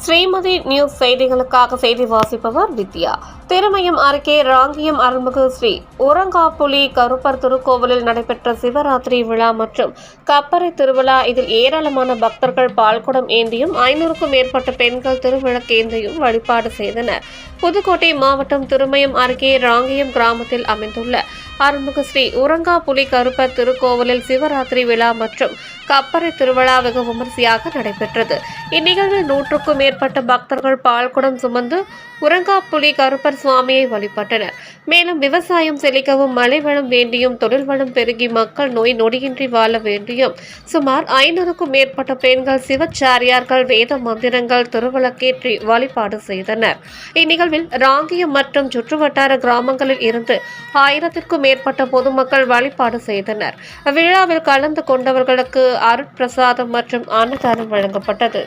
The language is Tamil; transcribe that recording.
ஸ்ரீமதி நியூஸ் செய்திகளுக்காக செய்தி வாசிப்பவர் வித்யா. திருமயம் அருகே ராங்கியம் அருள்மிகு ஸ்ரீ உரங்காப்புலி கருப்பர் திருக்கோவிலில் நடைபெற்ற சிவராத்திரி விழா மற்றும் கப்பரை திருவிழா. இதில் ஏராளமான பக்தர்கள் பால்குடம் ஏந்தியும் 500க்கும் மேற்பட்ட பெண்கள் திருவிளக்கேந்தியும் வழிபாடு செய்தனர். புதுக்கோட்டை மாவட்டம் திருமயம் அருகே ராங்கியம் கிராமத்தில் அமைந்துள்ள அருள்மிகு ஸ்ரீ உரங்காப்புலி கருப்பர் திருக்கோவிலில் சிவராத்திரி விழா மற்றும் கப்பரை திருவிழா வெகு விமரிசையாக நடைபெற்றது. இந்நிகழ்வில் 100க்கும் மேற்பட்ட பக்தர்கள் பால்குடம் சுமந்து உரங்காப்புலி கருப்பர் சுவாமியை வழிபட்டனர். மேலும் விவசாயம் செழிக்கவும், மழை வளம் வேண்டியும், தொழில் வளம் பெருகி மக்கள் நோய் நொடியின்றி வாழ வேண்டியும் சுமார் 500க்கும் மேற்பட்ட பெண்கள் சிவச்சாரியார்கள் வேத மந்திரங்கள் திருவிளக்கேற்றி வழிபாடு செய்தனர். இந்நிகழ்வில் ராங்கியம் மற்றும் சுற்றுவட்டார கிராமங்களில் இருந்து 1000க்கும் மேற்பட்ட பொதுமக்கள் வழிபாடு செய்தனர். விழாவில் கலந்து கொண்டவர்களுக்கு அருட்பிரசாதம் மற்றும் அன்னதானம் வழங்கப்பட்டது.